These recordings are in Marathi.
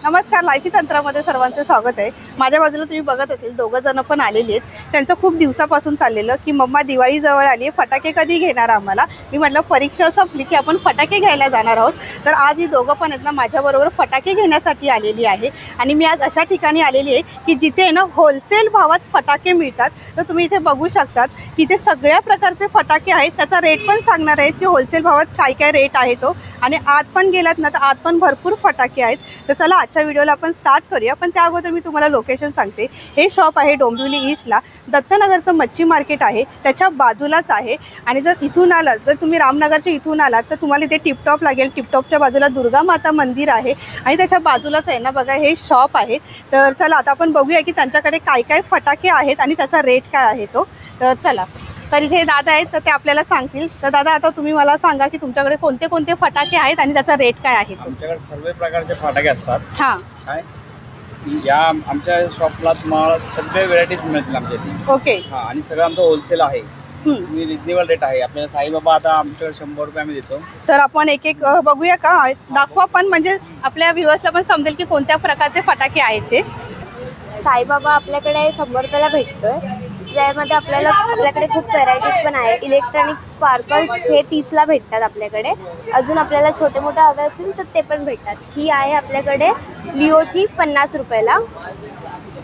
नमस्कार, लाईफी तंत्रामध्ये सर्वांचं स्वागत आहे। माझ्या बाजूला तुम्ही बघत असेल दोघं जण पण आलेली आहेत। त्यांचं खूप दिवसापासून चाललेलं की मम्मा दिवाळी जवळ आली आहे, फटाके कधी घेणार आम्हाला। मी म्हटलं परीक्षा संपली की आपण फटाके घ्यायला जाणार आहोत। तर आज ही दोघं पण आहेत ना माझ्याबरोबर फटाके घेण्यासाठी आलेली आहे। आणि मी आज अशा ठिकाणी आलेली आहे की जिथे ना होलसेल भावात फटाके मिळतात। तर तुम्ही इथे बघू शकतात की इथे सगळ्या प्रकारचे फटाके आहेत। त्याचा रेट पण सांगणार आहेत की होलसेल भावात काय काय रेट आहे तो। आणि आत पण गेलात ना तर आत पण भरपूर फटाके आहेत। तर चला आजच्या व्हिडिओला आपण स्टार्ट करूया। पण त्या अगोदर मी तुम्हाला लोकेशन सांगते। हे शॉप आहे डोंबिवली ईस्टला, दत्तनगरचं मच्छी मार्केट आहे त्याच्या बाजूलाच आहे। आणि जर इथून आलात, जर तुम्ही रामनगरच्या इथून आलात तर तुम्हाला इथे टिपटॉप लागेल। टिपटॉपच्या बाजूला दुर्गा माता मंदिर आहे आणि त्याच्या बाजूलाच आहे ना बघा हे शॉप आहे। तर चला आता आपण बघूया की त्यांच्याकडे काय काय फटाके आहेत आणि त्याचा रेट काय आहे तो। तर चला, तर इथे दादा आहेत तर ते आपल्याला सांगतील। तर दादा आता तुम्ही मला सांगा की तुमच्याकडे कोणते कोणते फटाके आहेत आणि त्याचा रेट काय आहे। आमच्याकडे सर्व प्रकारचे फटाके असतात। हां, काय या आमच्या शॉपला तुम्हाला सगळे व्हरायटीज मिळतील आमच्या इथे। ओके। हां, आणि सगळं आमचं होलसेल आहे। तुम्ही रिजनेबल रेट आहे आपल्याला। साईबाबा आता आमच्याकडे 100 रुपये आम्ही देतो। तर आपण एक एक बघूया का, दाखवा पण म्हणजे आपल्या व्ह्युअर्सला पण समजेल की कोणत्या प्रकारचे फटाके आहेत ते। साईबाबा आपल्याकडे 100 रुपयाला भेटतोय। त्यामध्ये आपल्याकडे खूप व्हरायटीज पण आहे। इलेक्ट्रॉनिक स्पार्कल्स हे 30ला भेटतात आपल्याकडे। अजून आपल्याला छोटे मोठे हवे असतील तर ते पण भेटतात। ही आहे आपल्याकडे लिओची 50 रुपयाला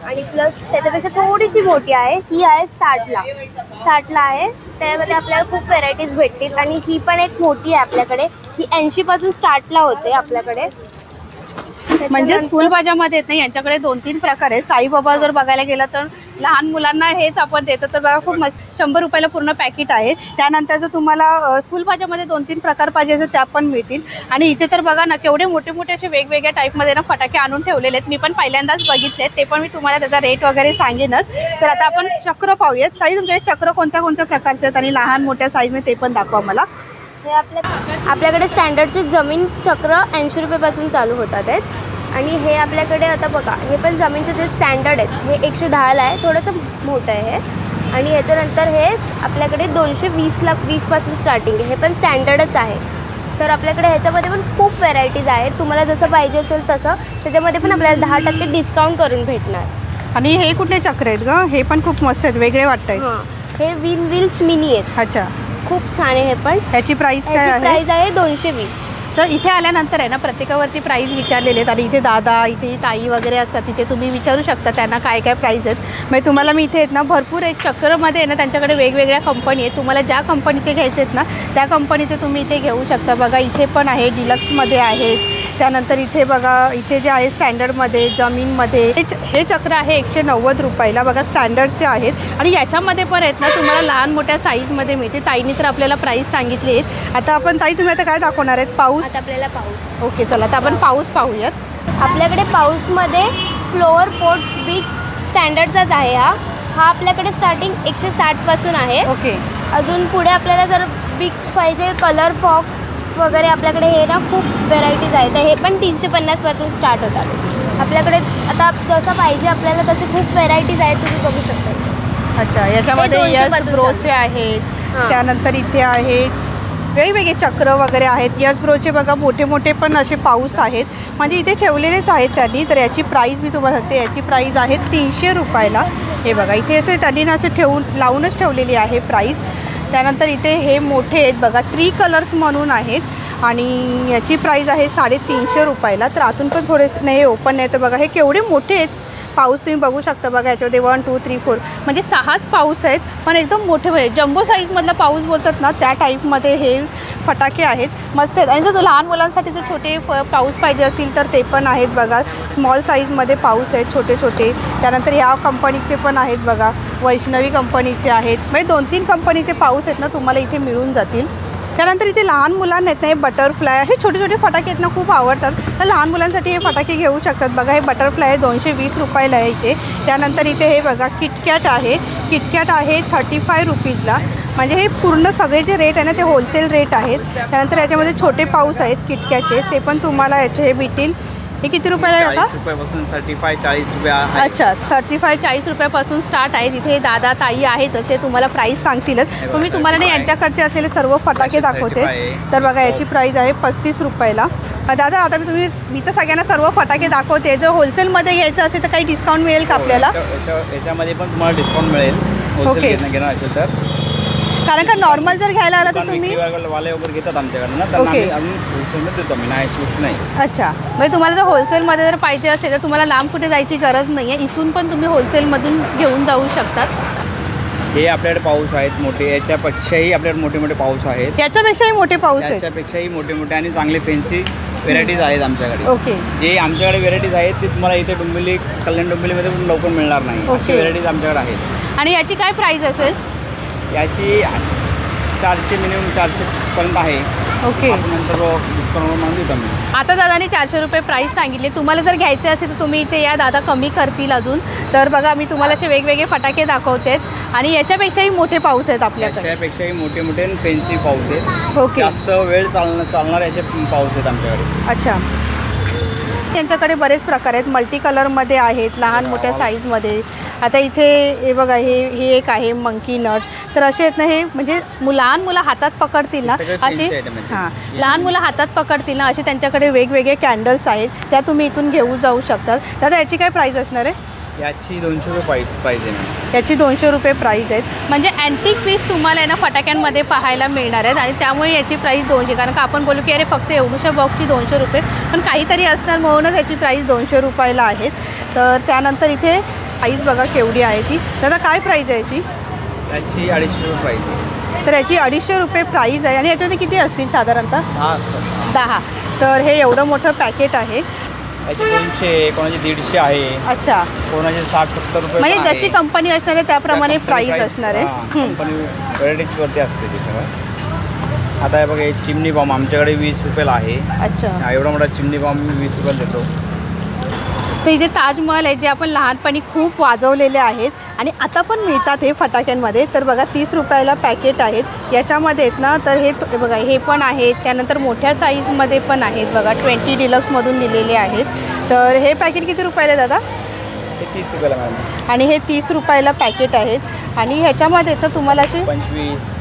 आणि प्लस त्याच्यापेक्षा थोडीशी मोठी आहे, ही आहे 60ला आहे। त्यामध्ये आपल्याला खूप व्हरायटीज भेटतील। आणि ही पण एक मोठी आहे आपल्याकडे, ही 80 पासून स्टार्टला होते आपल्याकडे। म्हणजे फुलभाज्यामध्ये येत नाही, यांच्याकडे 2-3 प्रकार आहे। साईबाबा जर बघायला गेला तर लहान मुलांना हेच आपण देतो। तर बघा खूप मस्त 100 रुपयाला पूर्ण पॅकेट आहे। त्यानंतर जर तुम्हाला फुलभाज्यामध्ये 2-3 प्रकार पाहिजे असेल त्या पण मिळतील। आणि इथे तर बघा ना केवढे मोठे मोठे असे वेगवेगळ्या टाईपमध्ये ना फटाके आणून ठेवलेले आहेत। मी पण पहिल्यांदाच बघितले, ते पण मी तुम्हाला त्याचा रेट वगैरे सांगेनच। तर आता आपण चक्र पाहूयात। ताई तुमच्याकडे चक्र कोणत्या कोणत्या प्रकारचे आहेत आणि लहान मोठ्या साईजमध्ये ते पण दाखवा मला। हे आपल्याकडे स्टँडर्डचे जमीन चक्र 80 रुपयापासून चालू होतात आहेत। आणि हे आपल्याकडे आता बघा, हे पण जमीनचे जे स्टँडर्ड आहेत हे 110ला आहे, थोडंसं मोठं आहे हे। आणि ह्याच्यानंतर हे आपल्याकडे 220 पासून स्टार्टिंग आहे, हे पण स्टँडर्डच आहे। तर आपल्याकडे ह्याच्यामध्ये पण खूप व्हरायटीज आहेत। तुम्हाला जसं पाहिजे असेल तसं त्याच्यामध्ये पण आपल्याला 10% डिस्काउंट करून भेटणार। आणि हे कुठले चक्र आहेत ग? हे पण खूप मस्त आहेत, वेगळे वाटत आहेत। हां, हे विन व्हील्स मिनी आहेत। अच्छा, खूप छान आहे हे पण। ह्याची प्राइस काय आहे? प्राइस आहे 220। तर इथे आल्यानंतर आहे ना प्रत्येकावरती प्राईस विचारलेले आहेत। आणि इथे दादा, इथे ताई वगैरे असतात, तिथे तुम्ही विचारू शकता त्यांना काय काय प्राईस आहेत। म्हणजे तुम्हाला मी इथे आहेत ना भरपूर एक चक्रमध्ये आहे ना त्यांच्याकडे वेगवेगळ्या कंपनी आहेत। तुम्हाला ज्या कंपनीचे घ्यायचे आहेत ना त्या कंपनीचे तुम्ही इथे घेऊ शकता। बघा इथे पण आहे, डिलक्समध्ये आहेत। त्यानंतर इथे बघा, इथे जे आहे स्टँडर्डमध्ये, जमीनमध्ये हे चक्र आहे 190 रुपयाला। बघा स्टँडर्डचे आहेत आणि याच्यामध्ये पण आहेत ना तुम्हाला लहान मोठ्या साईजमध्ये मिळते। ताईने तर आपल्याला प्राईस सांगितली आहेत। आता आपण ताई तुम्ही आता काय दाखवणार आहेत? पाऊस। आता आपल्याला पाऊस। ओके, चला तर आपण पाऊस पाहूयात। आपल्याकडे पाऊसमध्ये फ्लोअर पोट्स बिग स्टँडर्डचाच आहे हा आपल्याकडे स्टार्टिंग 160 पासून आहे। ओके, अजून पुढे आपल्याला जर बिग पाहिजे कलर फॉक्स वगैरे आपल्याकडे हे ना खूप व्हरायटीज आहेत। तर हे पण 350 पासून स्टार्ट होतात आपल्याकडे। आता जसं पाहिजे आपल्याला तसे खूप व्हरायटीज आहेत, तुम्ही बघू शकता। अच्छा, याच्यामध्ये यस ब्रोचे आहेत। त्यानंतर इथे आहेत वेगवेगळे चक्र वगैरे आहेत। यस ब्रोचे बघा मोठे मोठे पण असे पाऊस आहेत, म्हणजे इथे ठेवलेलेच आहेत त्यांनी। तर याची प्राईस मी तुम्हाला सांगते, याची प्राईस आहे 300 रुपयाला। हे बघा इथे असे त्यांनी ना असे लावूनच ठेवलेली आहे प्राईस। त्यानंतर इथे हे मोठे आहेत बघा, ट्री कलर्स म्हणून आहेत आणि याची प्राईस आहे 350 रुपयाला। तर आतून पण थोडेसे नाही ओपन नाही, तर बघा हे केवढे मोठे आहेत पाऊस, तुम्ही बघू शकता। बघा याच्यामध्ये 1 2 3 4 म्हणजे 6च पाऊस आहेत, पण एकदम मोठे म्हणजे जम्बो साईजमधला पाऊस बोलतात ना त्या टाईपमध्ये हे फटाके आहेत। मस्त आहेत। आणि जर लहान मुलांसाठी जर छोटे पाऊस पाहिजे असतील तर ते पण आहेत बघा, स्मॉल साईजमध्ये पाऊस आहेत छोटे छोटे। त्यानंतर ह्या कंपनीचे पण आहेत बघा, वैष्णवी कंपनीचे आहेत। म्हणजे 2-3 कंपनीचे पाऊस आहेत ना तुम्हाला इथे मिळून जातील। त्यानंतर इथे लहान मुलांना आहेत ना हे बटरफ्लाय असे छोटे छोटे फटाके आहेत ना खूप आवडतात। तर लहान मुलांसाठी हे फटाके घेऊ शकतात। बघा हे बटरफ्लाय आहे 220 रुपयाला आहे इथे। त्यानंतर इथे हे बघा किटकॅट आहे, किटकॅट आहे 35 रुपीजला। म्हणजे हे पूर्ण सगळे जे रेट आहे ना ते होलसेल रेट आहेत। त्यानंतर याच्यामध्ये छोटे पाऊस आहेत किटकॅटचे, ते पण तुम्हाला याचे हे भेटतील हे किती रुपयाला आहे 40 आता? रुपयापासून 35-40 रुपये आहे. अच्छा, 35-40 रुपयापासून स्टार्ट आहे. तिथे दादा ताई आहेत ते तुम्हाला प्राईस सांगतीलच. तुम्ही तुम्हाला नाही यांच्याकडचे असलेले सर्व फटाके दाखवते. तर बघा याची प्राईस आहे 35 रुपयाला. दादा आता मी तर सगळ्यांना सर्व फटाके दाखवते. जर होलसेलमध्ये घ्यायचं असेल तर काही डिस्काउंट मिळेल का आपल्याला? याच्यामध्ये पण तुम्हाला डिस्काउंट मिळेल होलसेल घेणार असेल तर. कारण का नॉर्मल जर घ्यायला आला तर तुम्ही वाले वगैरे घेतात आमच्याकडनं, तर आम्ही होलसेलमध्ये देतो. मी नाही गोष्ट नाही. अच्छा, म्हणजे तुम्हाला जर होलसेलमध्ये जर पाहिजे असेल तर तुम्हाला लांब कुठे जायची गरज नाही आहे. इथून पण तुम्ही होलसेलमधून घेऊन जाऊ शकतात. हे आपल्याकडे पाऊस आहेत मोठे, याच्यापेक्षाही आपल्याकडे मोठे मोठे पाऊस आहेत. याच्यापेक्षाही मोठे पाऊस आहेत. याच्यापेक्षाही मोठे मोठे आणि चांगले फॅन्सी व्हेरायटीज आहेत आमच्याकडे. ओके. जे आमच्याकडे व्हेरायटीज आहेत ते तुम्हाला इथे डोंबिवली, कल्याण डोंबिवलीमध्ये पण लवकर मिळणार नाही. अशी व्हेरायटीज आमच्याकडे आहेत. आणि याची काय प्राईस असेल? याची 400 मिनिमम 400 पर्यंत आहे. ओके. नंतर डिस्काउंट म्हणून देतो मी. आता दादाने 400 रुपये प्राईस सांगितले. तुम्हाला जर घ्यायचे असेल तर तुम्ही इथे या, दादा कमी करतील अजून. तर बघा मी तुम्हाला असे वेगवेगळे फटाके दाखवते आणि याच्यापेक्षाही मोठे पाऊस आहेत आपल्याकडे. याच्यापेक्षाही मोठे मोठे फॅन्सी पाऊस आहेत. ओके. जास्त वेळ चालणारे असे पाऊस आहेत आमच्याकडे. अच्छा, यांच्याकडे बरेच प्रकार आहेत. मल्टी कलरमध्ये आहेत, लहान मोठ्या साईजमध्ये. आता इथे हे बघा हे एक आहे मंकी नट्स. तर असे आहेत ना, हे म्हणजे लहान मुलं हातात पकडतील ना अशी, हां लहान मुलं हातात पकडतील ना असे त्यांच्याकडे वेगवेगळे कॅन्डल्स आहेत. त्या तुम्ही इथून घेऊन जाऊ शकतात. दादा याची काय प्राईस असणार आहे? याची 200 रुपये प्राईज आहे. याची 200 रुपये प्राईज आहेत. म्हणजे अँटिक पीस तुम्हाला आहे ना फटाक्यांमध्ये पाहायला मिळणार आहेत आणि त्यामुळे याची प्राईस 200. कारण का आपण बोलू की अरे फक्त एवढ्याशा बॉक्सची 200 रुपये, पण काहीतरी असणार म्हणूनच याची प्राईस 200 रुपयाला आहेत. तर त्यानंतर इथे प्राईस बघा केवढी आहे ती. दादा काय प्राईज आहे याची? याची 250 रुपये प्राईज आहे. तर याची 250 रुपये प्राईज आहे. आणि याच्यामध्ये किती असतील साधारणतः? 10. तर हे एवढं मोठं पॅकेट आहे. याची 200, कोणाची 150 आहे. अच्छा, कोणाची 60-70 रुपये. म्हणजे जशी कंपनी असणार आहे त्याप्रमाणे प्राईस असणार आहे. कंपनी व्हरायटीजवरती असते त्याच्यामुळे. आता हे बघा हे चिमणी बॉम्ब आमच्याकडे 20 रुपयाला आहे. अच्छा, एवढा मोठा चिमणी बॉम्ब मी 20 रुपयाला देतो. तर इथे ताजमहल आहे जे आपण लहानपणी खूप वाजवलेले आहेत आणि आता पण मिळतात हे फटाक्यांमध्ये. तर बघा 30 रुपयाला पॅकेट आहेत. याच्यामध्ये आहेत ना, तर हे बघा हे पण आहेत. त्यानंतर मोठ्या साईजमध्ये पण आहेत बघा, 20 डिलक्समधून दिलेले आहेत. तर हे पॅकेट किती रुपयाला आहे दादा? हे 30 रुपयाला मॅडम. आणि हे 30 रुपयाला पॅकेट आहेत आणि ह्याच्यामध्ये तर तुम्हाला असे 25,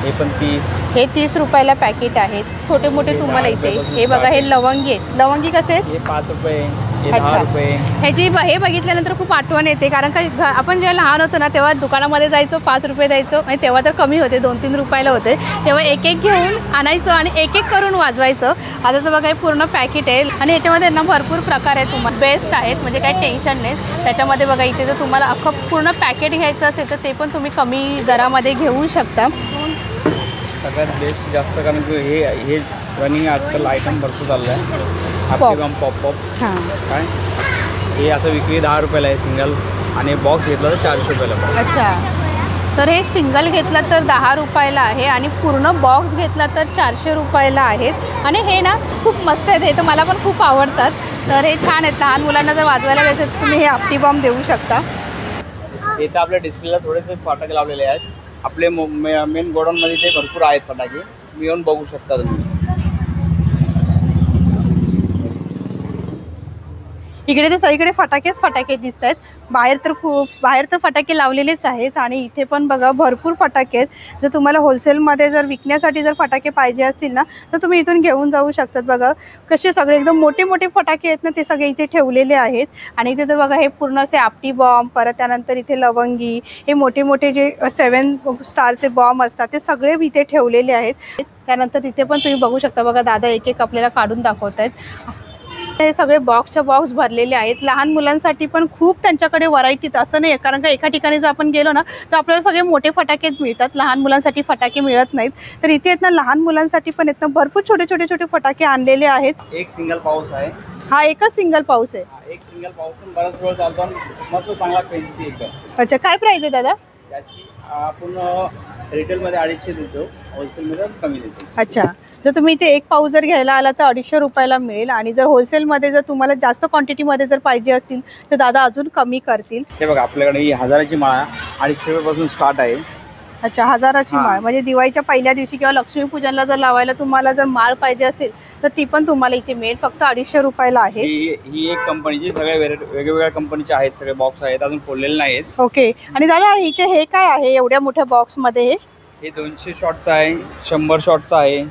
हे पण 30, हे 30 रुपयाला पॅकेट आहेत. छोटे मोठे तुम्हाला इथे हे बघा, हे लवंगी आहेत. लवंगी कसे आहेत? हे 5 रुपये, हे 10 रुपये. ह्याची हे बघितल्यानंतर खूप आठवण येते, कारण का आपण जेव्हा लहान होतो ना तेव्हा दुकानामध्ये जायचो, 5 रुपये द्यायचो आणि तेव्हा तर कमी होते, 2-3 रुपयाला होते. तेव्हा एक एक घेऊन आणायचो आणि एक एक करून वाजवायचं. आता तर बघा हे पूर्ण पॅकेट आहे आणि ह्याच्यामध्ये ना भरपूर प्रकार आहेत. तुम्हाला बेस्ट आहेत, म्हणजे काही टेन्शन नाही त्याच्यामध्ये. बघा इथे जर तुम्हाला अख्खं पूर्ण पॅकेट घ्यायचं असेल तर ते पण तुम्ही कमी दरामध्ये घेऊ शकता. सगळ्यात बेस्ट जास्त, कारण की हे रनिंग आजकाल आयटम भरपूर चाललं आहे. आपली बम पॉप हां, काय हे असं विक्री 10 रुपयाला आहे सिंगल, आणि बॉक्स घेतला तर 400 रुपयाला. अच्छा, तर हे सिंगल घेतलं तर 10 रुपयाला आहे आणि पूर्ण बॉक्स घेतला तर 400 रुपयाला आहेत. आणि हे ना खूप मस्त आहेत, हे तर मला पण खूप आवडतात. तर हे छान आहेत, लहान मुलांना जर वाजवायला द्यायचं तर तुम्ही हे आपटी बॉम्ब देऊ शकता. इथं आपल्या डिस्प्लेला थोडेसे फटाके लावलेले आहेत. आपले मेन गोडाऊनमध्ये ते भरपूर आहेत फटाके, तुम्ही येऊन बघू शकता तुम्ही. इकडे तर सगळीकडे फटाके दिसत आहेत. बाहेर तर फटाके लावलेलेच आहेत आणि इथे पण बघा भरपूर फटाके आहेत. जर तुम्हाला होलसेलमध्ये जर विकण्यासाठी जर फटाके पाहिजे असतील ना तर तुम्ही इथून घेऊन जाऊ शकतात. बघा कसे सगळे एकदम मोठे मोठे फटाके आहेत ना, ते सगळे इथे ठेवलेले आहेत. आणि इथे तर बघा हे पूर्ण असे आपटी बॉम्ब, परत त्यानंतर इथे लवंगी, हे मोठे मोठे जे 7 स्टारचे बॉम्ब असतात ते सगळे इथे ठेवलेले आहेत. त्यानंतर इथे पण तुम्ही बघू शकता. बघा दादा एक एक आपल्याला काढून दाखवत आहेत. हे सगळे बॉक्सच्या बॉक्स भरलेले आहेत. लहान मुलांसाठी पण खूप त्यांच्याकडे व्हरायटीत असं नाही, कारण का एका ठिकाणी जर आपण गेलो ना तर आपल्याला सगळे मोठे फटाके मिळतात, लहान मुलांसाठी फटाके मिळत नाहीत. तर इथे आहेत ना लहान मुलांसाठी पण आहेत ना भरपूर छोटे फटाके आणलेले आहेत. एक सिंगल पाऊस आहे, हा एकच सिंगल पाऊस आहे. एक सिंगल पाऊस पण बराच वेळ चालतो, मस्त चांगला फॅन्सी एकदम. अच्छा, काय प्राइस आहे दादा त्याची? आपण रिटेलमध्ये 250 देतो, होलसेलमध्ये कमी देतो. अच्छा, जर तुम्ही इथे एक पाऊस जर घ्यायला आला तर 250 रुपयाला मिळेल. आणि जर होलसेलमध्ये जर तुम्हाला जास्त क्वांटिटीमध्ये जर पाहिजे असतील तर दादा अजून कमी करतील. हे बघा आपल्याकडे ही 1000ची माळा 250 रुपयापासून स्टार्ट आहे. अच्छा, 1000ची हां. माळ. म्हणजे दिवाळीच्या पहिल्या दिवशी किंवा लक्ष्मीपूजनला जर लावायला तुम्हाला जर माळ पाहिजे असेल तर ती पण तुम्हाला इथे मिळेल. फक्त 250 रुपयाला आहे. ही एक कंपनीची, सगळ्या वेगवेगळ्या कंपनीचे आहेत, सगळे बॉक्स आहेत, अजून खोललेले नाहीत. ओके. आणि दादा इथे हे काय आहे एवढ्या मोठ्या बॉक्समध्ये? हे 200 शॉटचा आहे, 100 शॉटचा आहे.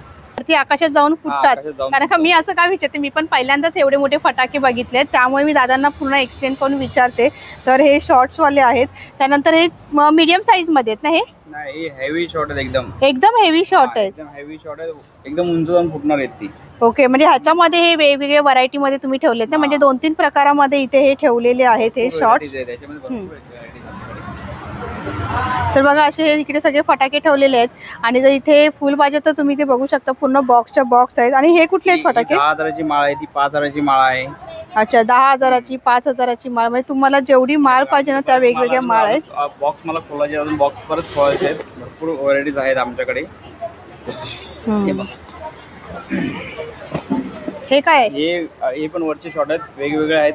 ती आकाशात जाऊन फुटतात. आकाशात जाऊन कारण का मी असं काय विचारते, मी पण पहिल्यांदाच एवढे मोठे फटाके बघितले, त्यामुळे मी दादांना पूर्ण एक्सप्लेन करून विचारते. तर हे शॉर्ट्सवाले आहेत. त्यानंतर हे मीडियम साईजमध्ये आहेत ना? हे नाही, हेवी शॉट आहेत एकदम. एकदम हेवी शॉर्ट आहेत. एकदम हेवी शॉट आहेत, एकदम उंच जाऊन फुटणार आहेत ती. ओके. म्हणजे ह्याच्यामध्ये हे वेगवेगळ्या व्हरायटीमध्ये तुम्ही ठेवलेत ना? म्हणजे 2-3 प्रकारामध्ये इथे हे ठेवलेले आहेत हे शॉर्ट्स. त्याच्यामध्ये भरपूर varieties आहेत. तर बघा असे इकडे सगळे फटाके ठेवलेले आहेत. आणि जर इथे फुल पाहिजे तर तुम्ही ते बघू शकता, पूर्ण बॉक्सच्या बॉक्स आहेत. आणि हे कुठले आहेत फटाके? 10,000ची माळ आहे, ती 5,000ची माळ आहे. अच्छा, 10,000ची, 5,000ची माळ. म्हणजे तुम्हाला जेवढी माळ पाहिजे ना त्या वेगवेगळ्या माळ आहेत. बॉक्स मला खोलायचे, अजून बॉक्स परत खोलायचे आहेत. भरपूर व्हरायटीज आहेत आमच्याकडे. हे बघ. हे काय? हे पण वरचे शॉट आहेत, वेगवेगळे आहेत.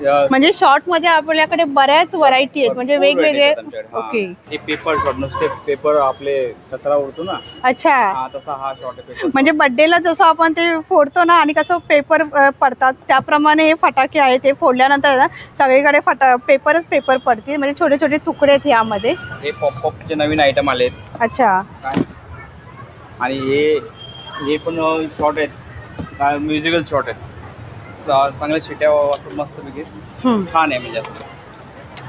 म्हणजे शॉर्ट मध्ये आपल्याकडे बऱ्याच व्हरायटी आहेत, म्हणजे वेगवेगळे. ओके. हे पेपर शॉट, नुसते पेपर आपले कचरा उडतो ना, अच्छा. तसा हा शॉट आहे पेपर. म्हणजे बर्थडेला जसं आपण ते फोडतो ना आणि कसं पेपर पडतात त्याप्रमाणे हे फटाके आहेत. ते फोडल्यानंतर ना सगळीकडे पेपरच पेपर पडतील, म्हणजे छोटे छोटे तुकडे आहेत यामध्ये. हे पॉपचे नवीन आयटम आलेत. अच्छा. आणि हे पण शॉट आहेत, म्युझिकल शॉट आहेत. चांगल्या शिट्या वाटून मस्त पैकी छान आहे म्हणजे.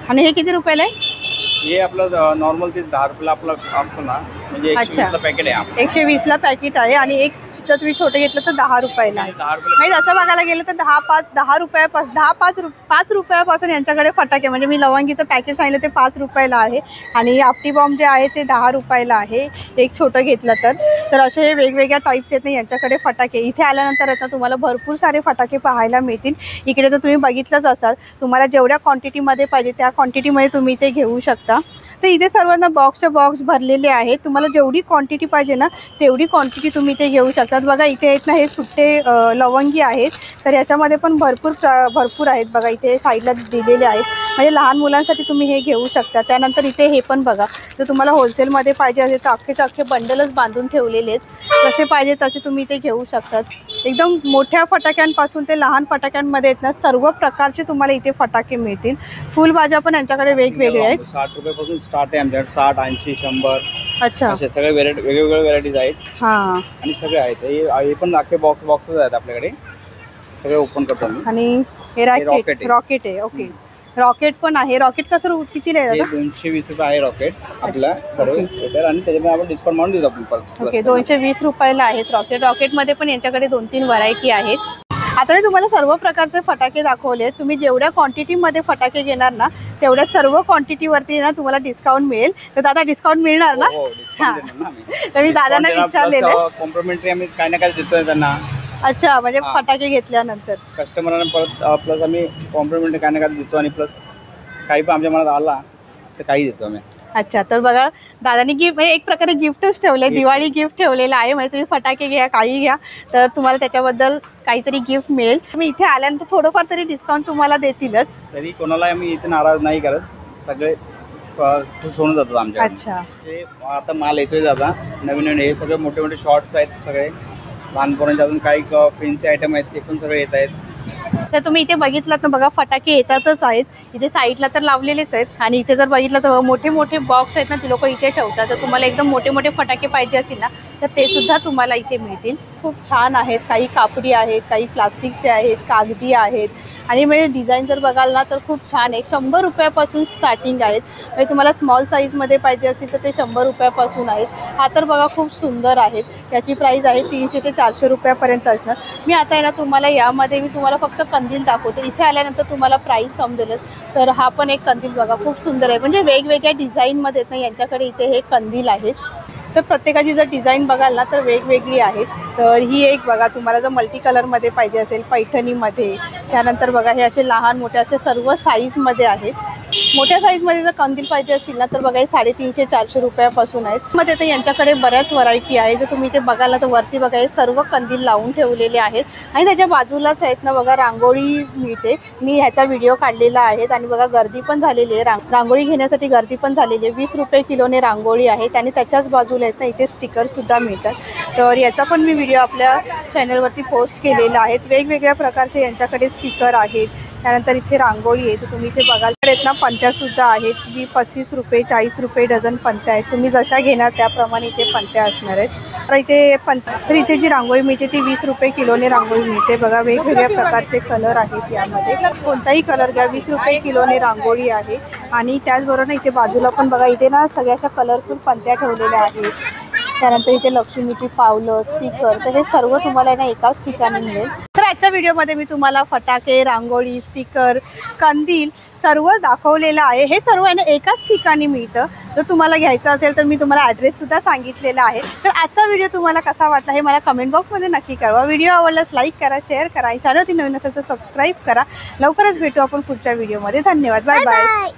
आणि हे किती रुपयाला आहे? हे आपलं नॉर्मल ते 10 रुपयाला आपलं असतो ना, म्हणजे 120ला पॅकेट आहे. 120ला पॅकेट आहे. आणि एक जर तुम्ही छोटे घेतलं तर 10 रुपयाला आहे. 10 रुपये. म्हणजे असं बघायला गेलं तर 5 रुपयापासून यांच्याकडे फटाके, म्हणजे मी लवंगीचं पॅकेट सांगितलं ते 5 रुपयाला आहे. आणि आपटी बॉम्ब जे आहे ते 10 रुपयाला आहे एक छोटं घेतलं तर. असे वेगवेगळ्या टाईप्स आहेत ना यांच्याकडे फटाके. इथे आल्यानंतर आता तुम्हाला भरपूर सारे फटाके पाहायला मिळतील. इकडे तर तुम्ही बघितलंच असाल, तुम्हाला जेवढ्या क्वांटिटीमध्ये पाहिजे त्या क्वांटिटीमध्ये तुम्ही ते घेऊ शकता. तर इथे सर्वांना बॉक्सच्या बॉक्स भरलेले आहेत. तुम्हाला जेवढी क्वांटिटी पाहिजे ना तेवढी क्वांटिटी तुम्ही ते घेऊ शकतात. बघा इथे आहेत ना हे सुट्टे लवंगी आहेत, तर याच्यामध्ये पण भरपूर आहेत. बघा इथे साईडला दिलेले आहेत, म्हणजे लहान मुलांसाठी तुम्ही हे घेऊ शकता. त्यानंतर इथे हे पण बघा, जर तुम्हाला होलसेलमध्ये पाहिजे असेल तर अख्खे बंडलच बांधून ठेवलेले आहेत. जसे पाहिजे तसे तुम्ही ते घेऊ शकतात. एकदम मोठ्या फटाक्यांपासून ते लहान फटाक्यांमध्ये आहेत ना सर्व प्रकारचे तुम्हाला इथे फटाके मिळतील. फुलभाज्या पण यांच्याकडे वेगवेगळे आहेत. 60 रुपयापासून स्टार्ट आहे आमच्याकडे. 60, 80, 100 अच्छा. असे सगळे वेगवेगळ्या व्हरायटीज आहेत. हां. आणि सगळे आहेत. हे पण अख्खे बॉक्सच आहेत आपल्याकडे. सगळे ओपन करतो आम्ही. आणि हे रॉकेट आहे. ओके. रॉकेट पण आहे. रॉकेट कसं किती आहे दादा? 220 रुपये आहे रॉकेट आपल्याकडे. आणि त्याच्यामध्ये आपण डिस्काउंट म्हणून देतो आपण परत. ओके. 220 रुपयाला आहेत रॉकेट. रॉकेटमध्ये पण यांच्याकडे 2-3 व्हरायटी आहेत. आता मी तुम्हाला सर्व प्रकारचे फटाके दाखवले. तुम्ही जेवढ्या क्वांटिटीमध्ये फटाके घेणार ना तेवढ्या सर्व क्वांटिटीवरती ना तुम्हाला डिस्काउंट मिळेल. तर दादा डिस्काउंट मिळणार ना? हां. तर मी दादांना विचारलेलं. कॉम्प्लिमेंटरी आम्ही काही ना काही देतोय त्यांना. अच्छा. म्हणजे फटाके घेतल्यानंतर कस्टमरांना परत प्लस आम्ही कॉम्प्लिमेंटरी काही ना काही देतो. आणि प्लस काही पण आमच्या मनात आला तर काही देतो आम्ही. अच्छा. तर बघा दादानी गिफ्ट म्हणजे एक प्रकारे गिफ्टच ठेवलं आहे. दिवाळी गिफ्ट ठेवलेलं आहे. म्हणजे तुम्ही फटाके घ्या काही घ्या तर तुम्हाला त्याच्याबद्दल काहीतरी गिफ्ट मिळेल. तुम्ही इथे आल्यानंतर थोडंफार तरी डिस्काउंट तुम्हाला देतीलच. तरी कोणाला आम्ही इथे नाराज नाही करत. सगळे खुश होऊन जातात आमच्या. अच्छा. ते आता माल येतोय दादा नवीन. हे सगळे मोठे मोठे शॉर्ट्स आहेत. सगळे लहानपोरांचे अजून काही फॅन्सी आयटम आहेत ते पण सगळे येत आहेत. तर तुम्ही इथे बघितलात ना बघा फटाके येतातच आहेत. इथे साईडला तर लावलेलेच आहेत. आणि इथे जर बघितलं तर मोठे मोठे बॉक्स आहेत ना ते लोक इथे ठेवतात. तर तुम्हाला एकदम मोठे मोठे फटाके पाहिजे असतील ना तर ते सुद्धा तुम्हाला इथे मिळतील. खूप छान आहेत. काही कापडी आहेत, काही प्लास्टिकचे आहेत, कागदी आहेत. आणि म्हणजे डिझाईन जर बघाल ना तर खूप छान आहे. 100 रुपयापासून स्टार्टिंग आहेत. म्हणजे तुम्हाला स्मॉल साईजमध्ये पाहिजे असतील तर ते 100 रुपयापासून आहेत. हा तर बघा खूप सुंदर आहेत. त्याची प्राईस आहे 300 ते 400 रुपयापर्यंत असणार. मी आता आहे ना तुम्हाला यामध्ये मी तुम्हाला फक्त कंदील दाखवते. इथे आल्यानंतर तुम्हाला प्राईस समजेलच. तर हा पण एक कंदील बघा खूप सुंदर आहे. म्हणजे वेगवेगळ्या डिझाईनमध्ये ना यांच्याकडे इथे हे कंदील आहेत. तर प्रत्येकाची जर डिझाईन बघाल ना तर वेगवेगळी आहेत. तर ही एक बघा तुम्हाला जर मल्टी कलरमध्ये पाहिजे असेल पैठणीमध्ये. त्यानंतर बघा हे असे लहान मोठे असे सर्व साईजमध्ये आहेत. मोठ्या साईजमध्ये जर कंदील पाहिजे असतील ना तर बघा हे 350-400 रुपयापासून आहेत. मध्ये तर यांच्याकडे बऱ्याच व्हरायटी आहे. जर तुम्ही इथे बघायला तर वरती बघा हे सर्व कंदील लावून ठेवलेले आहेत आणि त्याच्या बाजूलाच आहेत ना बघा रांगोळी मिळते. मी ह्याचा व्हिडिओ काढलेला आहे आणि बघा गर्दी पण झालेली आहे. रांगोळी घेण्यासाठी गर्दी पण झालेली आहे. 20 रुपये किलोने रांगोळी आहे आणि त्याच्याच बाजूला आहेत ना इथे स्टिकरसुद्धा मिळतात. तर याचा पण मी व्हिडिओ आपल्या चॅनलवरती पोस्ट केलेला आहे. वेगवेगळ्या प्रकारचे यांच्याकडे स्टिकर आहेत. त्यानंतर इथे रांगोळी आहे. तर तुम्ही इथे बघायला आहेत ना पंत्यासुद्धा आहेत. जी 35 रुपये 40 रुपये डझन पंत्या आहेत. तुम्ही जशा घेणार त्याप्रमाणे इथे पंत्या असणार आहेत. तर इथे जी रांगोळी मिळते ती 20 रुपये किलोने रांगोळी मिळते. बघा वेगवेगळ्या प्रकारचे कलर आहेत यामध्ये. कोणताही कलर घ्या 20 रुपये किलोने रांगोळी आहे. आणि त्याचबरोबर ना इथे बाजूला पण बघा इथे ना सगळ्या अशा कलरफुल पंत्या ठेवलेल्या आहेत. त्यानंतर इथे लक्ष्मीची पावलं स्टिकर तर हे सर्व तुम्हाला ना एकाच ठिकाणी मिळेल. तर आजच्या व्हिडिओमध्ये मी तुम्हाला फटाके रांगोळी स्टिकर कंदील सर्व दाखवलेलं आहे. हे सर्व आहे ना एकाच ठिकाणी मिळतं. जर तुम्हाला घ्यायचं असेल तर मी तुम्हाला ॲड्रेससुद्धा सांगितलेला आहे. तर आजचा व्हिडिओ तुम्हाला कसा वाटला हे मला कमेंट बॉक्समध्ये नक्की कळवा. व्हिडिओ आवडल्यास लाईक करा शेअर करा आणि चॅनलवरती नवीन असेल तर सबस्क्राईब करा. लवकरच भेटू आपण पुढच्या व्हिडिओमध्ये. धन्यवाद. Bye bye.